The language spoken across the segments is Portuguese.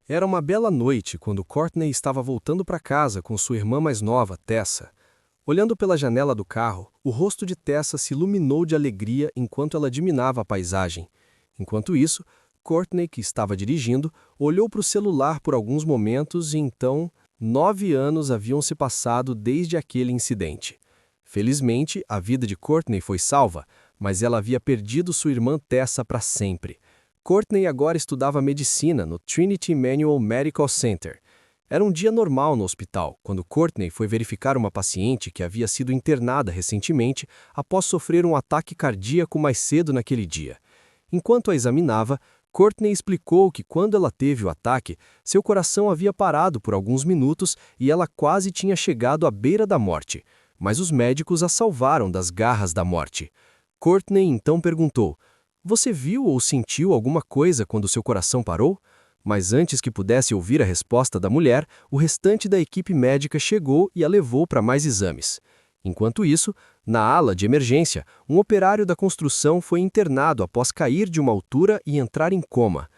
Era uma bela noite quando Courtney estava voltando para casa com sua irmã mais nova, Tessa. Olhando pela janela do carro, o rosto de Tessa se iluminou de alegria enquanto ela admirava a paisagem. Enquanto isso, Courtney, que estava dirigindo, olhou para o celular por alguns momentos e então 9 anos haviam se passado desde aquele incidente. Felizmente, a vida de Courtney foi salva, mas ela havia perdido sua irmã Tessa para sempre. Courtney agora estudava medicina no Trinity Emmanuel Medical Center. Era um dia normal no hospital, quando Courtney foi verificar uma paciente que havia sido internada recentemente após sofrer um ataque cardíaco mais cedo naquele dia. Enquanto a examinava, Courtney explicou que quando ela teve o ataque, seu coração havia parado por alguns minutos e ela quase tinha chegado à beira da morte. Mas os médicos a salvaram das garras da morte. Courtney então perguntou: "Você viu ou sentiu alguma coisa quando seu coração parou?" Mas antes que pudesse ouvir a resposta da mulher, o restante da equipe médica chegou e a levou para mais exames. Enquanto isso, na ala de emergência, um operário da construção foi internado após cair de uma altura e entrar em coma.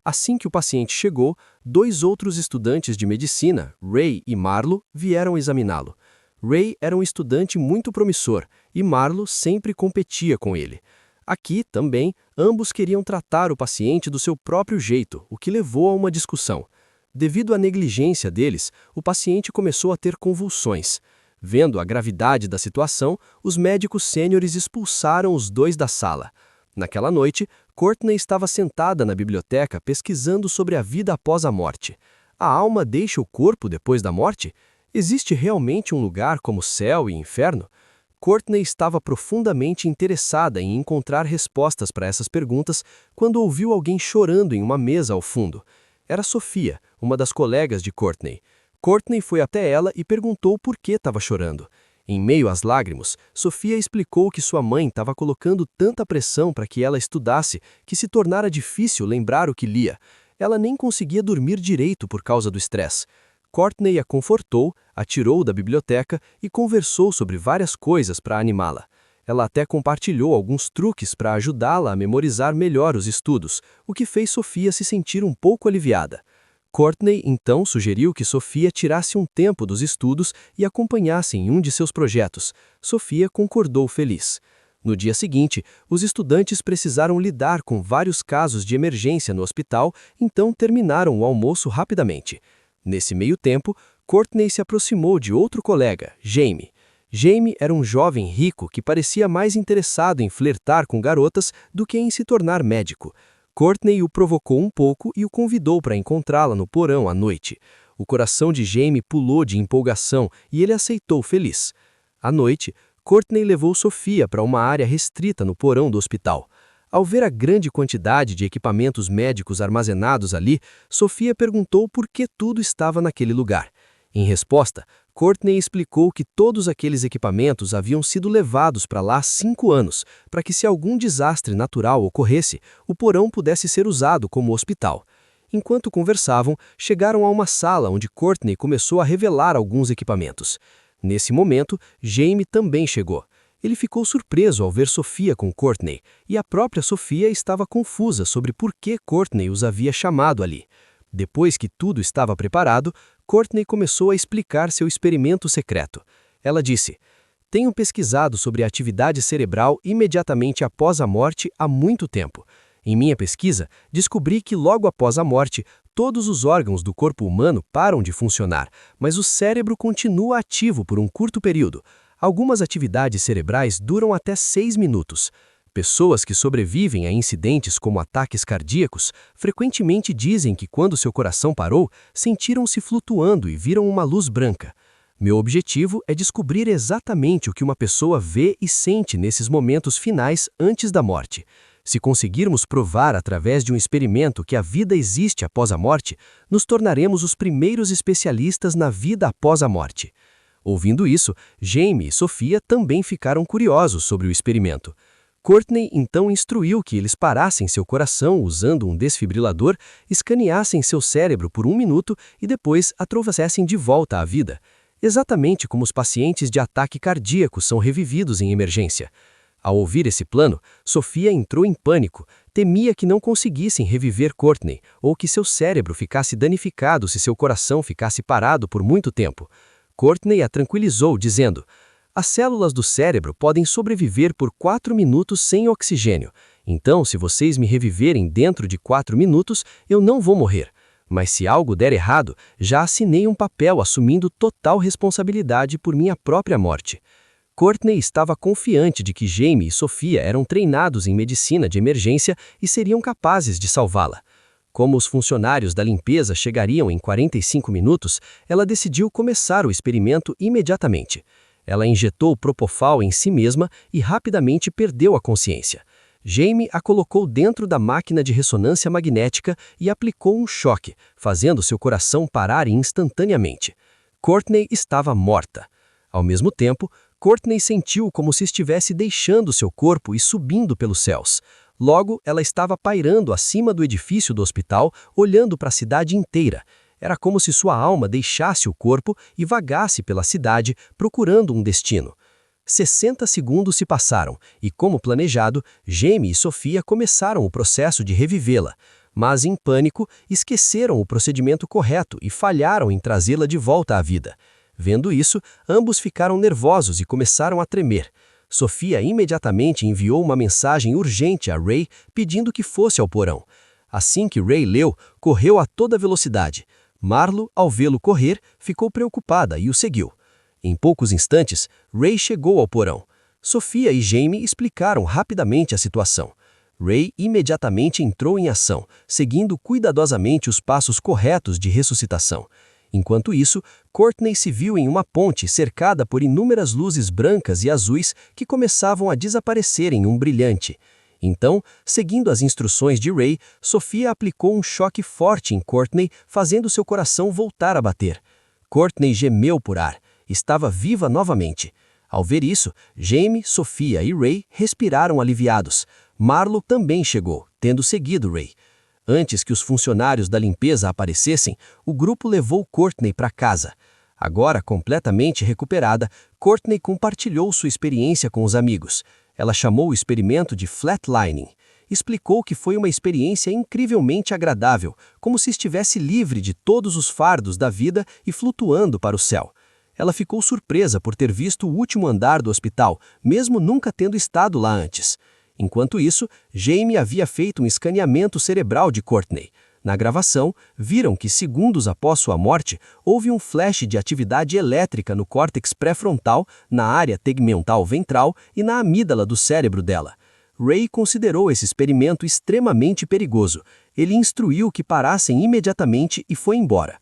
Assim que o paciente chegou, 2 outros estudantes de medicina, Ray e Marlo, vieram examiná-lo. Ray era um estudante muito promissor e Marlo sempre competia com ele. Aqui, também, ambos queriam tratar o paciente do seu próprio jeito, o que levou a uma discussão. Devido à negligência deles, o paciente começou a ter convulsões. Vendo a gravidade da situação, os médicos sêniores expulsaram os dois da sala. Naquela noite, Courtney estava sentada na biblioteca pesquisando sobre a vida após a morte. A alma deixa o corpo depois da morte? Existe realmente um lugar como céu e inferno? Courtney estava profundamente interessada em encontrar respostas para essas perguntas quando ouviu alguém chorando em uma mesa ao fundo. Era Sofia, uma das colegas de Courtney. Courtney foi até ela e perguntou por que estava chorando. Em meio às lágrimas, Sofia explicou que sua mãe estava colocando tanta pressão para que ela estudasse que se tornara difícil lembrar o que lia. Ela nem conseguia dormir direito por causa do estresse. Courtney a confortou, a tirou da biblioteca e conversou sobre várias coisas para animá-la. Ela até compartilhou alguns truques para ajudá-la a memorizar melhor os estudos, o que fez Sofia se sentir um pouco aliviada. Courtney então sugeriu que Sofia tirasse um tempo dos estudos e acompanhasse em um de seus projetos. Sofia concordou feliz. No dia seguinte, os estudantes precisaram lidar com vários casos de emergência no hospital, então terminaram o almoço rapidamente. Nesse meio tempo, Courtney se aproximou de outro colega, Jamie. Jamie era um jovem rico que parecia mais interessado em flertar com garotas do que em se tornar médico. Courtney o provocou um pouco e o convidou para encontrá-la no porão à noite. O coração de Jamie pulou de empolgação e ele aceitou feliz. À noite, Courtney levou Sofia para uma área restrita no porão do hospital. Ao ver a grande quantidade de equipamentos médicos armazenados ali, Sofia perguntou por que tudo estava naquele lugar. Em resposta, Courtney explicou que todos aqueles equipamentos haviam sido levados para lá há 5 anos, para que se algum desastre natural ocorresse, o porão pudesse ser usado como hospital. Enquanto conversavam, chegaram a uma sala onde Courtney começou a revelar alguns equipamentos. Nesse momento, Jamie também chegou. Ele ficou surpreso ao ver Sofia com Courtney, e a própria Sofia estava confusa sobre por que Courtney os havia chamado ali. Depois que tudo estava preparado, Courtney começou a explicar seu experimento secreto. Ela disse: "Tenho pesquisado sobre a atividade cerebral imediatamente após a morte há muito tempo. Em minha pesquisa, descobri que logo após a morte, todos os órgãos do corpo humano param de funcionar, mas o cérebro continua ativo por um curto período. Algumas atividades cerebrais duram até 6 minutos. Pessoas que sobrevivem a incidentes como ataques cardíacos frequentemente dizem que quando seu coração parou, sentiram-se flutuando e viram uma luz branca. Meu objetivo é descobrir exatamente o que uma pessoa vê e sente nesses momentos finais antes da morte. Se conseguirmos provar através de um experimento que a vida existe após a morte, nos tornaremos os primeiros especialistas na vida após a morte." Ouvindo isso, Jamie e Sofia também ficaram curiosos sobre o experimento. Courtney então instruiu que eles parassem seu coração usando um desfibrilador, escaneassem seu cérebro por 1 minuto e depois a trouxessem de volta à vida. Exatamente como os pacientes de ataque cardíaco são revividos em emergência. Ao ouvir esse plano, Sofia entrou em pânico, Temia que não conseguissem reviver Courtney ou que seu cérebro ficasse danificado se seu coração ficasse parado por muito tempo. Courtney a tranquilizou, dizendo: as células do cérebro podem sobreviver por 4 minutos sem oxigênio. Então, se vocês me reviverem dentro de 4 minutos, eu não vou morrer. Mas se algo der errado, já assinei um papel assumindo total responsabilidade por minha própria morte. Courtney estava confiante de que Jamie e Sophia eram treinados em medicina de emergência e seriam capazes de salvá-la. Como os funcionários da limpeza chegariam em 45 minutos, ela decidiu começar o experimento imediatamente. Ela injetou Propofol em si mesma e rapidamente perdeu a consciência. Jamie a colocou dentro da máquina de ressonância magnética e aplicou um choque, fazendo seu coração parar instantaneamente. Courtney estava morta. Ao mesmo tempo, Courtney sentiu como se estivesse deixando seu corpo e subindo pelos céus. Logo, ela estava pairando acima do edifício do hospital, olhando para a cidade inteira. Era como se sua alma deixasse o corpo e vagasse pela cidade, procurando um destino. 60 segundos se passaram e, como planejado, Jamie e Sophia começaram o processo de revivê-la. Mas, em pânico, esqueceram o procedimento correto e falharam em trazê-la de volta à vida. Vendo isso, ambos ficaram nervosos e começaram a tremer. Sophia imediatamente enviou uma mensagem urgente a Ray pedindo que fosse ao porão. Assim que Ray leu, correu a toda velocidade. Marlo, ao vê-lo correr, ficou preocupada e o seguiu. Em poucos instantes, Ray chegou ao porão. Sophia e Jamie explicaram rapidamente a situação. Ray imediatamente entrou em ação, seguindo cuidadosamente os passos corretos de ressuscitação. Enquanto isso, Courtney se viu em uma ponte cercada por inúmeras luzes brancas e azuis que começavam a desaparecer em um brilhante. Então, seguindo as instruções de Ray, Sophia aplicou um choque forte em Courtney, fazendo seu coração voltar a bater. Courtney gemeu por ar. Estava viva novamente. Ao ver isso, Jamie, Sophia e Ray respiraram aliviados. Marlo também chegou, tendo seguido Ray. Antes que os funcionários da limpeza aparecessem, o grupo levou Courtney para casa. Agora completamente recuperada, Courtney compartilhou sua experiência com os amigos. Ela chamou o experimento de flatlining. Explicou que foi uma experiência incrivelmente agradável, como se estivesse livre de todos os fardos da vida e flutuando para o céu. Ela ficou surpresa por ter visto o último andar do hospital, mesmo nunca tendo estado lá antes. Enquanto isso, Jamie havia feito um escaneamento cerebral de Courtney. Na gravação, viram que segundos após sua morte, houve um flash de atividade elétrica no córtex pré-frontal, na área tegmental ventral e na amígdala do cérebro dela. Ray considerou esse experimento extremamente perigoso. Ele instruiu que parassem imediatamente e foi embora.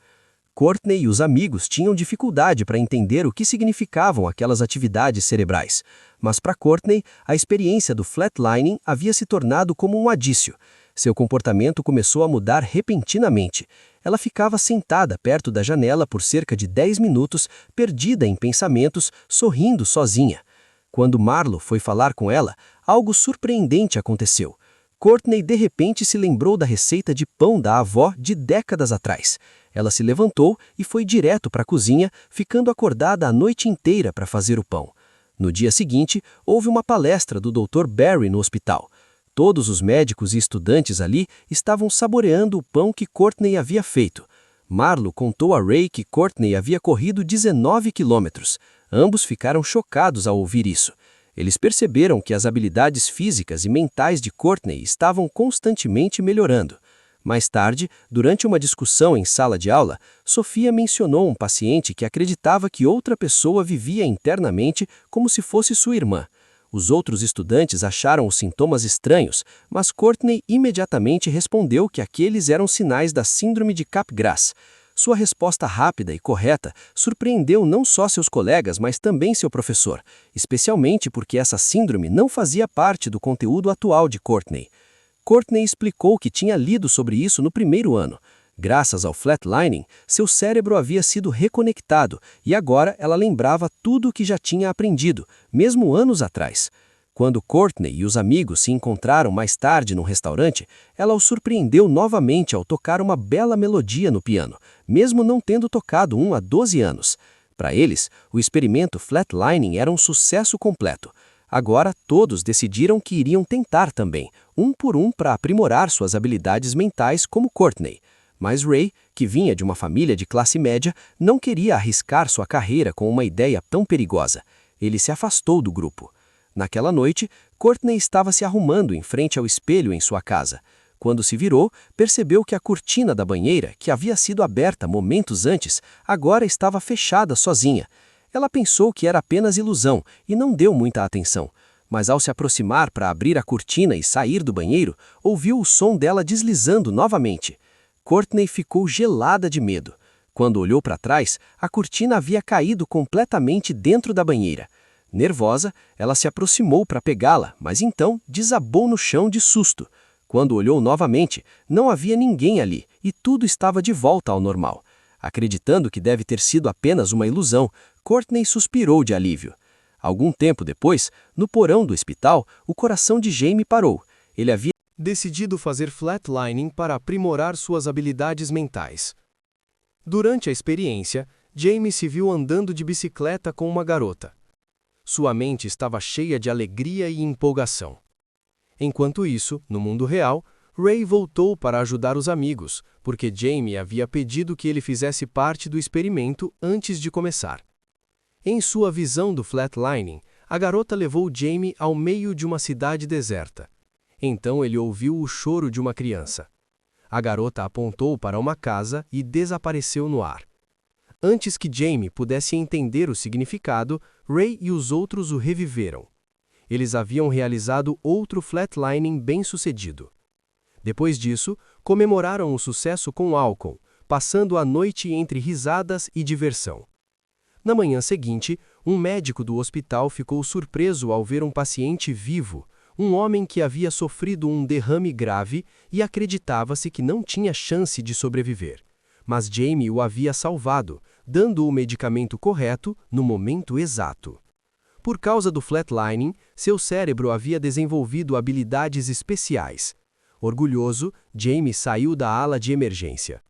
Courtney e os amigos tinham dificuldade para entender o que significavam aquelas atividades cerebrais. Mas para Courtney, a experiência do flatlining havia se tornado como um adício. Seu comportamento começou a mudar repentinamente. Ela ficava sentada perto da janela por cerca de 10 minutos, perdida em pensamentos, sorrindo sozinha. Quando Marlo foi falar com ela, algo surpreendente aconteceu. Courtney de repente se lembrou da receita de pão da avó de décadas atrás. Ela se levantou e foi direto para a cozinha, ficando acordada a noite inteira para fazer o pão. No dia seguinte, houve uma palestra do Dr. Barry no hospital. Todos os médicos e estudantes ali estavam saboreando o pão que Courtney havia feito. Marlo contou a Ray que Courtney havia corrido 19 quilômetros. Ambos ficaram chocados ao ouvir isso. Eles perceberam que as habilidades físicas e mentais de Courtney estavam constantemente melhorando. Mais tarde, durante uma discussão em sala de aula, Sophia mencionou um paciente que acreditava que outra pessoa vivia internamente como se fosse sua irmã. Os outros estudantes acharam os sintomas estranhos, mas Courtney imediatamente respondeu que aqueles eram sinais da síndrome de Capgras. Sua resposta rápida e correta surpreendeu não só seus colegas, mas também seu professor, especialmente porque essa síndrome não fazia parte do conteúdo atual de Courtney. Courtney explicou que tinha lido sobre isso no primeiro ano. Graças ao flatlining, seu cérebro havia sido reconectado e agora ela lembrava tudo o que já tinha aprendido, mesmo anos atrás. Quando Courtney e os amigos se encontraram mais tarde num restaurante, ela os surpreendeu novamente ao tocar uma bela melodia no piano, mesmo não tendo tocado há 12 anos. Para eles, o experimento flatlining era um sucesso completo. Agora todos decidiram que iriam tentar também, um por um para aprimorar suas habilidades mentais como Courtney. Mas Ray, que vinha de uma família de classe média, não queria arriscar sua carreira com uma ideia tão perigosa. Ele se afastou do grupo. Naquela noite, Courtney estava se arrumando em frente ao espelho em sua casa. Quando se virou, percebeu que a cortina da banheira, que havia sido aberta momentos antes, agora estava fechada sozinha. Ela pensou que era apenas ilusão e não deu muita atenção. Mas ao se aproximar para abrir a cortina e sair do banheiro, ouviu o som dela deslizando novamente. Courtney ficou gelada de medo. Quando olhou para trás, a cortina havia caído completamente dentro da banheira. Nervosa, ela se aproximou para pegá-la, mas então desabou no chão de susto. Quando olhou novamente, não havia ninguém ali e tudo estava de volta ao normal. Acreditando que deve ter sido apenas uma ilusão, Courtney suspirou de alívio. Algum tempo depois, no porão do hospital, o coração de Jamie parou. Ele havia decidido fazer flatlining para aprimorar suas habilidades mentais. Durante a experiência, Jamie se viu andando de bicicleta com uma garota. Sua mente estava cheia de alegria e empolgação. Enquanto isso, no mundo real, Ray voltou para ajudar os amigos, porque Jamie havia pedido que ele fizesse parte do experimento antes de começar. Em sua visão do flatlining, a garota levou Jamie ao meio de uma cidade deserta. Então ele ouviu o choro de uma criança. A garota apontou para uma casa e desapareceu no ar. Antes que Jamie pudesse entender o significado, Ray e os outros o reviveram. Eles haviam realizado outro flatlining bem-sucedido. Depois disso, comemoraram o sucesso com álcool, passando a noite entre risadas e diversão. Na manhã seguinte, um médico do hospital ficou surpreso ao ver um paciente vivo, um homem que havia sofrido um derrame grave e acreditava-se que não tinha chance de sobreviver. Mas Jamie o havia salvado, dando o medicamento correto no momento exato. Por causa do flatlining, seu cérebro havia desenvolvido habilidades especiais. Orgulhoso, Jamie saiu da ala de emergência.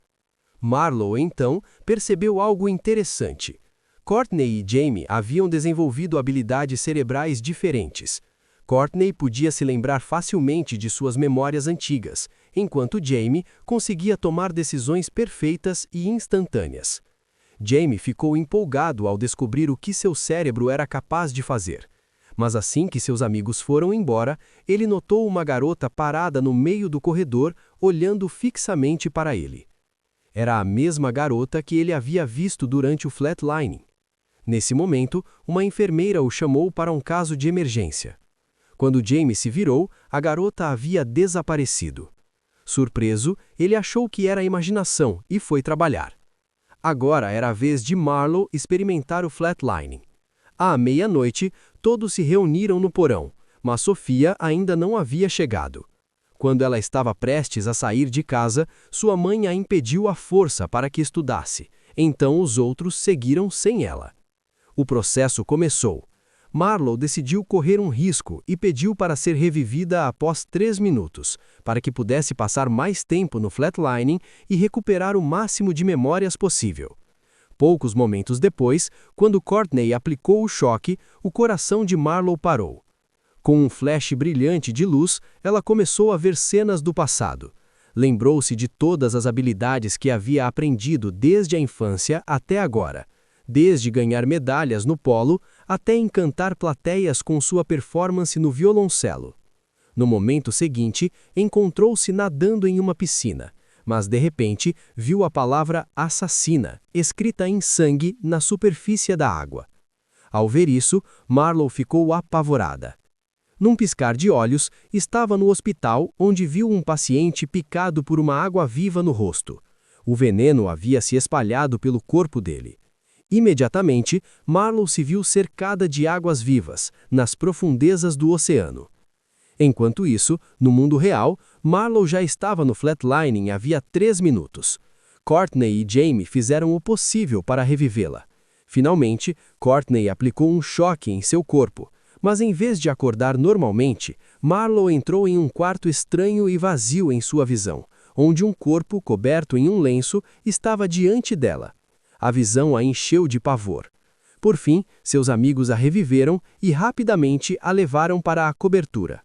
Marlowe, então, percebeu algo interessante. Courtney e Jamie haviam desenvolvido habilidades cerebrais diferentes. Courtney podia se lembrar facilmente de suas memórias antigas, enquanto Jamie conseguia tomar decisões perfeitas e instantâneas. Jamie ficou empolgado ao descobrir o que seu cérebro era capaz de fazer. Mas assim que seus amigos foram embora, ele notou uma garota parada no meio do corredor, olhando fixamente para ele. Era a mesma garota que ele havia visto durante o flatlining. Nesse momento, uma enfermeira o chamou para um caso de emergência. Quando Jamie se virou, a garota havia desaparecido. Surpreso, ele achou que era imaginação e foi trabalhar. Agora era a vez de Marlowe experimentar o flatlining. À meia-noite, todos se reuniram no porão, mas Sofia ainda não havia chegado. Quando ela estava prestes a sair de casa, sua mãe a impediu à força para que estudasse, então os outros seguiram sem ela. O processo começou. Marlowe decidiu correr um risco e pediu para ser revivida após 3 minutos, para que pudesse passar mais tempo no flatlining e recuperar o máximo de memórias possível. Poucos momentos depois, quando Courtney aplicou o choque, o coração de Marlowe parou. Com um flash brilhante de luz, ela começou a ver cenas do passado. Lembrou-se de todas as habilidades que havia aprendido desde a infância até agora. Desde ganhar medalhas no polo, até encantar plateias com sua performance no violoncelo. No momento seguinte, encontrou-se nadando em uma piscina, mas de repente viu a palavra assassina, escrita em sangue na superfície da água. Ao ver isso, Marlowe ficou apavorada. Num piscar de olhos, estava no hospital onde viu um paciente picado por uma água-viva no rosto. O veneno havia se espalhado pelo corpo dele. Imediatamente, Marlowe se viu cercada de águas vivas, nas profundezas do oceano. Enquanto isso, no mundo real, Marlowe já estava no flatlining havia 3 minutos. Courtney e Jamie fizeram o possível para revivê-la. Finalmente, Courtney aplicou um choque em seu corpo, mas em vez de acordar normalmente, Marlowe entrou em um quarto estranho e vazio em sua visão, onde um corpo coberto em um lenço estava diante dela. A visão a encheu de pavor. Por fim, seus amigos a reviveram e rapidamente a levaram para a cobertura.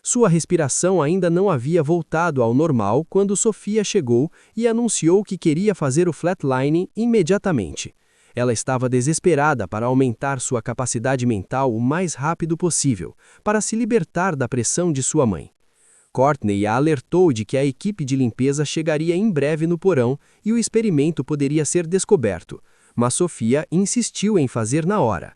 Sua respiração ainda não havia voltado ao normal quando Sofia chegou e anunciou que queria fazer o flatlining imediatamente. Ela estava desesperada para aumentar sua capacidade mental o mais rápido possível, para se libertar da pressão de sua mãe. Courtney a alertou de que a equipe de limpeza chegaria em breve no porão e o experimento poderia ser descoberto, mas Sofia insistiu em fazer na hora.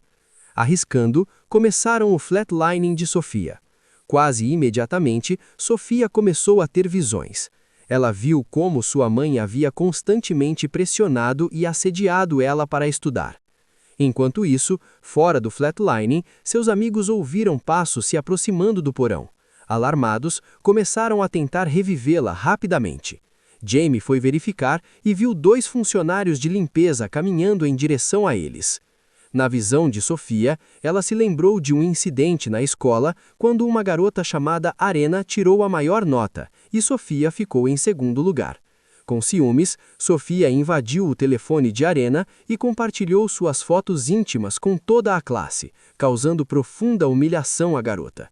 Arriscando, começaram o flatlining de Sofia. Quase imediatamente, Sofia começou a ter visões. Ela viu como sua mãe havia constantemente pressionado e assediado ela para estudar. Enquanto isso, fora do flatlining, seus amigos ouviram passos se aproximando do porão. Alarmados, começaram a tentar revivê-la rapidamente. Jamie foi verificar e viu 2 funcionários de limpeza caminhando em direção a eles. Na visão de Sofia, ela se lembrou de um incidente na escola quando uma garota chamada Arena tirou a maior nota e Sofia ficou em segundo lugar. Com ciúmes, Sofia invadiu o telefone de Arena e compartilhou suas fotos íntimas com toda a classe, causando profunda humilhação à garota.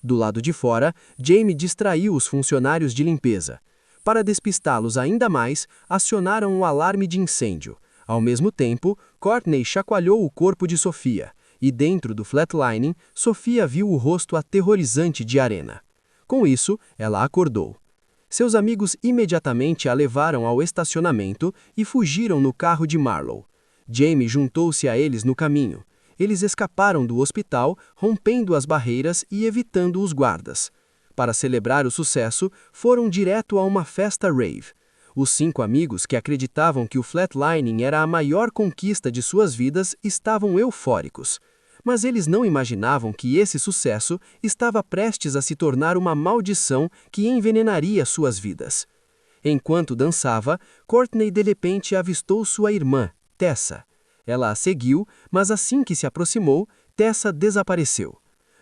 Do lado de fora, Jamie distraiu os funcionários de limpeza. Para despistá-los ainda mais, acionaram um alarme de incêndio. Ao mesmo tempo, Courtney chacoalhou o corpo de Sofia, e dentro do flatlining, Sofia viu o rosto aterrorizante de Arena. Com isso, ela acordou. Seus amigos imediatamente a levaram ao estacionamento e fugiram no carro de Marlowe. Jamie juntou-se a eles no caminho. Eles escaparam do hospital, rompendo as barreiras e evitando os guardas. Para celebrar o sucesso, foram direto a uma festa rave. Os 5 amigos que acreditavam que o flatlining era a maior conquista de suas vidas estavam eufóricos. Mas eles não imaginavam que esse sucesso estava prestes a se tornar uma maldição que envenenaria suas vidas. Enquanto dançava, Courtney de repente avistou sua irmã, Tessa. Ela a seguiu, mas assim que se aproximou, Tessa desapareceu.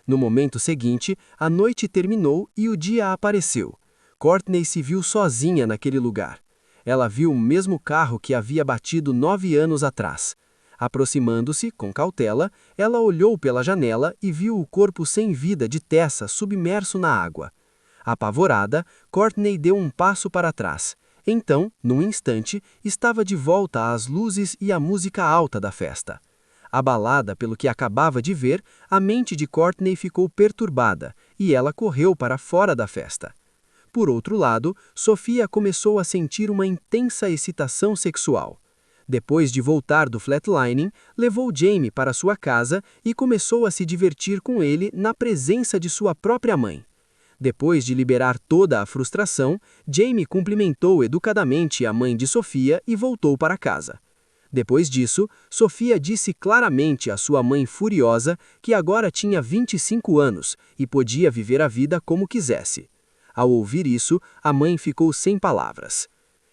No momento seguinte, a noite terminou e o dia apareceu. Courtney se viu sozinha naquele lugar. Ela viu o mesmo carro que havia batido 9 anos atrás. Aproximando-se, com cautela, ela olhou pela janela e viu o corpo sem vida de Tessa submerso na água. Apavorada, Courtney deu um passo para trás. Então, num instante, estava de volta às luzes e à música alta da festa. Abalada pelo que acabava de ver, a mente de Courtney ficou perturbada e ela correu para fora da festa. Por outro lado, Sofia começou a sentir uma intensa excitação sexual. Depois de voltar do flatlining, levou Jamie para sua casa e começou a se divertir com ele na presença de sua própria mãe. Depois de liberar toda a frustração, Jamie cumprimentou educadamente a mãe de Sofia e voltou para casa. Depois disso, Sofia disse claramente à sua mãe furiosa que agora tinha 25 anos e podia viver a vida como quisesse. Ao ouvir isso, a mãe ficou sem palavras.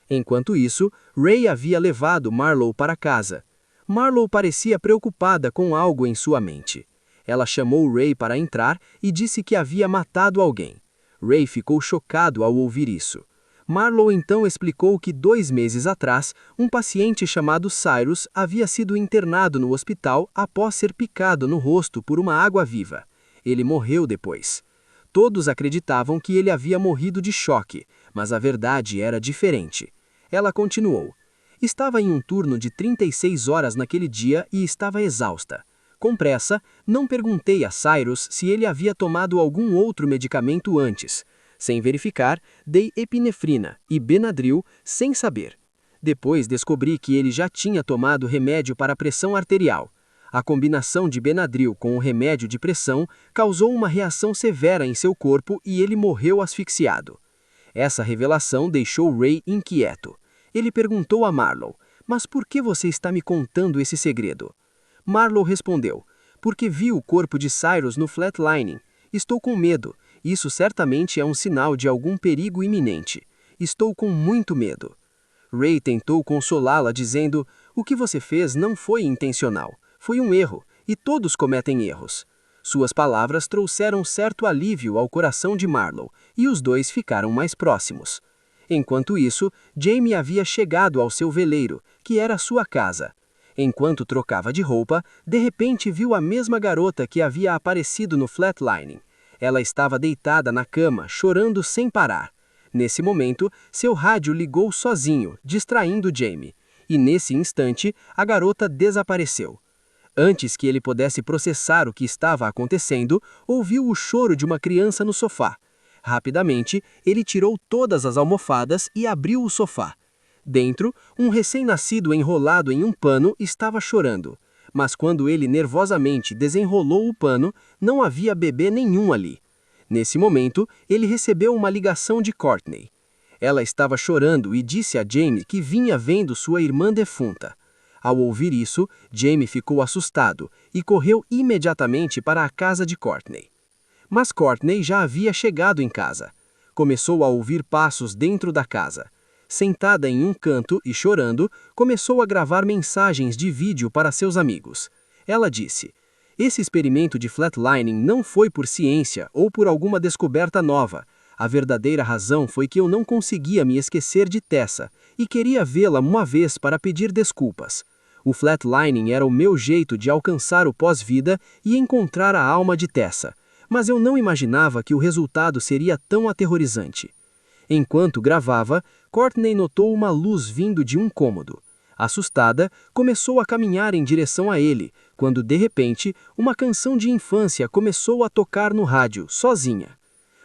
Enquanto isso, Ray havia levado Marlowe para casa. Marlowe parecia preocupada com algo em sua mente. Ela chamou Ray para entrar e disse que havia matado alguém. Ray ficou chocado ao ouvir isso. Marlowe então explicou que 2 meses atrás, um paciente chamado Cyrus havia sido internado no hospital após ser picado no rosto por uma água-viva. Ele morreu depois. Todos acreditavam que ele havia morrido de choque, mas a verdade era diferente. Ela continuou. Estava em um turno de 36 horas naquele dia e estava exausta. Com pressa, não perguntei a Cyrus se ele havia tomado algum outro medicamento antes. Sem verificar, dei epinefrina e Benadryl sem saber. Depois descobri que ele já tinha tomado remédio para pressão arterial. A combinação de Benadryl com o remédio de pressão causou uma reação severa em seu corpo e ele morreu asfixiado. Essa revelação deixou Ray inquieto. Ele perguntou a Marlowe, "Mas por que você está me contando esse segredo?" Marlowe respondeu, "Porque vi o corpo de Cyrus no flatlining. Estou com medo. Isso certamente é um sinal de algum perigo iminente. Estou com muito medo." Ray tentou consolá-la dizendo, "O que você fez não foi intencional. Foi um erro, e todos cometem erros." Suas palavras trouxeram certo alívio ao coração de Marlowe, e os dois ficaram mais próximos. Enquanto isso, Jamie havia chegado ao seu veleiro, que era sua casa. Enquanto trocava de roupa, de repente viu a mesma garota que havia aparecido no flatlining. Ela estava deitada na cama, chorando sem parar. Nesse momento, seu rádio ligou sozinho, distraindo Jamie. E nesse instante, a garota desapareceu. Antes que ele pudesse processar o que estava acontecendo, ouviu o choro de uma criança no sofá. Rapidamente, ele tirou todas as almofadas e abriu o sofá. Dentro, um recém-nascido enrolado em um pano estava chorando. Mas quando ele nervosamente desenrolou o pano, não havia bebê nenhum ali. Nesse momento, ele recebeu uma ligação de Courtney. Ela estava chorando e disse a Jamie que vinha vendo sua irmã defunta. Ao ouvir isso, Jamie ficou assustado e correu imediatamente para a casa de Courtney. Mas Courtney já havia chegado em casa. Começou a ouvir passos dentro da casa. Sentada em um canto e chorando, começou a gravar mensagens de vídeo para seus amigos. Ela disse: "Esse experimento de flatlining não foi por ciência ou por alguma descoberta nova. A verdadeira razão foi que eu não conseguia me esquecer de Tessa e queria vê-la uma vez para pedir desculpas. O flatlining era o meu jeito de alcançar o pós-vida e encontrar a alma de Tessa, mas eu não imaginava que o resultado seria tão aterrorizante." Enquanto gravava, Courtney notou uma luz vindo de um cômodo. Assustada, começou a caminhar em direção a ele, quando de repente, uma canção de infância começou a tocar no rádio, sozinha.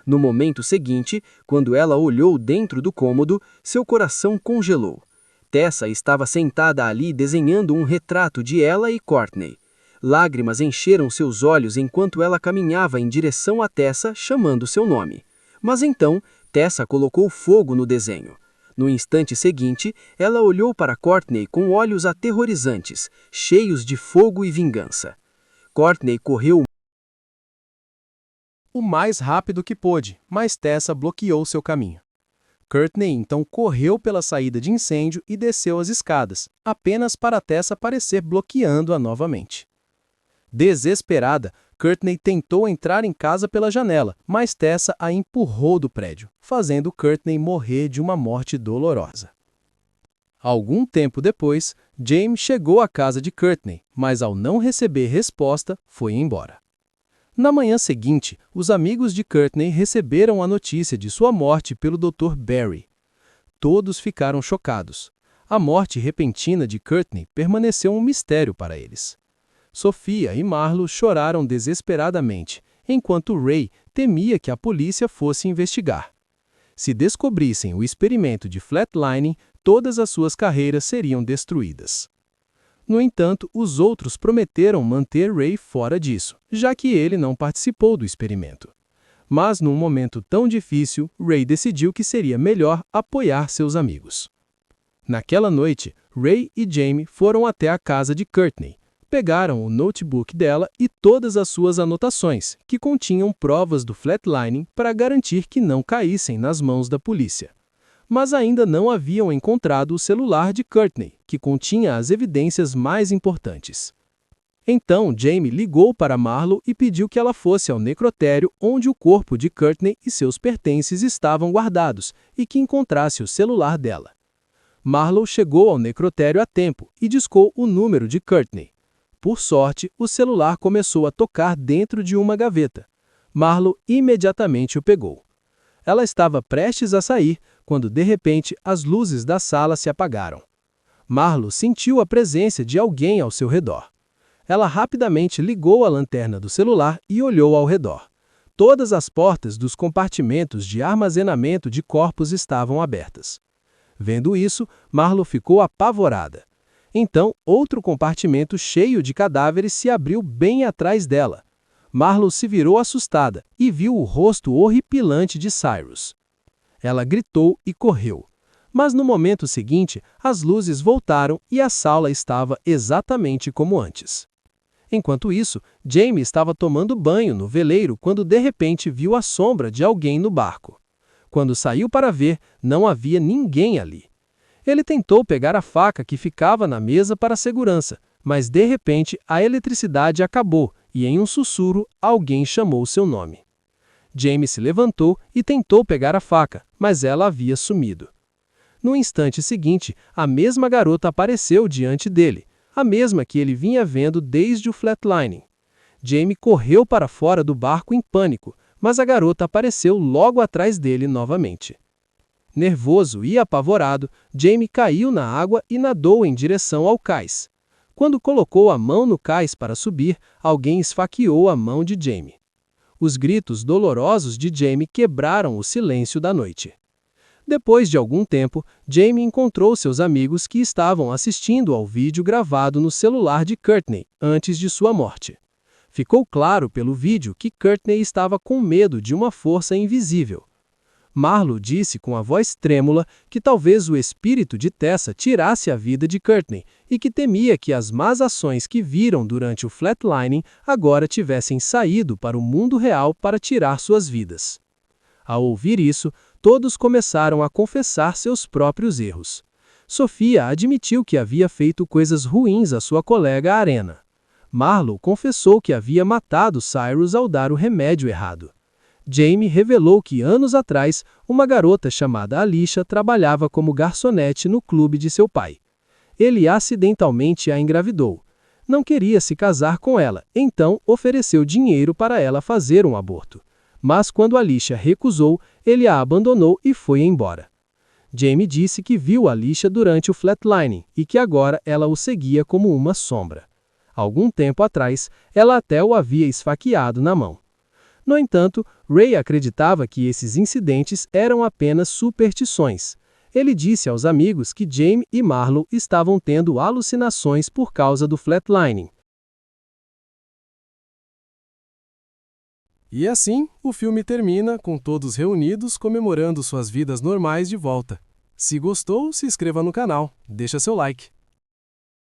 No momento seguinte, quando ela olhou dentro do cômodo, seu coração congelou. Tessa estava sentada ali desenhando um retrato de ela e Courtney. Lágrimas encheram seus olhos enquanto ela caminhava em direção a Tessa, chamando seu nome. Mas então, Tessa colocou fogo no desenho. No instante seguinte, ela olhou para Courtney com olhos aterrorizantes, cheios de fogo e vingança. Courtney correu o mais rápido que pôde, mas Tessa bloqueou seu caminho. Courtney então correu pela saída de incêndio e desceu as escadas, apenas para Tessa aparecer bloqueando-a novamente. Desesperada, Courtney tentou entrar em casa pela janela, mas Tessa a empurrou do prédio, fazendo Courtney morrer de uma morte dolorosa. Algum tempo depois, Jamie chegou à casa de Courtney, mas ao não receber resposta, foi embora. Na manhã seguinte, os amigos de Courtney receberam a notícia de sua morte pelo Dr. Barry. Todos ficaram chocados. A morte repentina de Courtney permaneceu um mistério para eles. Sophia e Marlo choraram desesperadamente, enquanto Ray temia que a polícia fosse investigar. Se descobrissem o experimento de flatlining, todas as suas carreiras seriam destruídas. No entanto, os outros prometeram manter Ray fora disso, já que ele não participou do experimento. Mas num momento tão difícil, Ray decidiu que seria melhor apoiar seus amigos. Naquela noite, Ray e Jamie foram até a casa de Courtney. Pegaram o notebook dela e todas as suas anotações, que continham provas do flatlining para garantir que não caíssem nas mãos da polícia. Mas ainda não haviam encontrado o celular de Courtney, que continha as evidências mais importantes. Então, Jamie ligou para Marlo e pediu que ela fosse ao necrotério onde o corpo de Courtney e seus pertences estavam guardados e que encontrasse o celular dela. Marlo chegou ao necrotério a tempo e discou o número de Courtney. Por sorte, o celular começou a tocar dentro de uma gaveta. Marlo imediatamente o pegou. Ela estava prestes a sair, quando de repente as luzes da sala se apagaram. Marlo sentiu a presença de alguém ao seu redor. Ela rapidamente ligou a lanterna do celular e olhou ao redor. Todas as portas dos compartimentos de armazenamento de corpos estavam abertas. Vendo isso, Marlo ficou apavorada. Então, outro compartimento cheio de cadáveres se abriu bem atrás dela. Marlo se virou assustada e viu o rosto horripilante de Cyrus. Ela gritou e correu. Mas no momento seguinte, as luzes voltaram e a sala estava exatamente como antes. Enquanto isso, Jamie estava tomando banho no veleiro quando de repente viu a sombra de alguém no barco. Quando saiu para ver, não havia ninguém ali. Ele tentou pegar a faca que ficava na mesa para segurança, mas de repente a eletricidade acabou e em um sussurro alguém chamou seu nome. Jamie se levantou e tentou pegar a faca, mas ela havia sumido. No instante seguinte, a mesma garota apareceu diante dele. a mesma que ele vinha vendo desde o flatlining. Jamie correu para fora do barco em pânico, mas a garota apareceu logo atrás dele novamente. Nervoso e apavorado, Jamie caiu na água e nadou em direção ao cais. Quando colocou a mão no cais para subir, alguém esfaqueou a mão de Jamie. Os gritos dolorosos de Jamie quebraram o silêncio da noite. Depois de algum tempo, Jamie encontrou seus amigos que estavam assistindo ao vídeo gravado no celular de Courtney antes de sua morte. Ficou claro pelo vídeo que Courtney estava com medo de uma força invisível. Marlo disse com a voz trêmula que talvez o espírito de Tessa tirasse a vida de Courtney e que temia que as más ações que viram durante o flatlining agora tivessem saído para o mundo real para tirar suas vidas. Ao ouvir isso, todos começaram a confessar seus próprios erros. Sophia admitiu que havia feito coisas ruins à sua colega Arena. Marlo confessou que havia matado Cyrus ao dar o remédio errado. Jamie revelou que anos atrás, uma garota chamada Alicia trabalhava como garçonete no clube de seu pai. Ele acidentalmente a engravidou. Não queria se casar com ela, então ofereceu dinheiro para ela fazer um aborto. Mas quando Alicia recusou, ele a abandonou e foi embora. Jamie disse que viu Alicia durante o flatlining e que agora ela o seguia como uma sombra. Algum tempo atrás, ela até o havia esfaqueado na mão. No entanto, Ray acreditava que esses incidentes eram apenas superstições. Ele disse aos amigos que Jamie e Marlo estavam tendo alucinações por causa do flatlining. E assim, o filme termina com todos reunidos comemorando suas vidas normais de volta. Se gostou, se inscreva no canal, deixa seu like.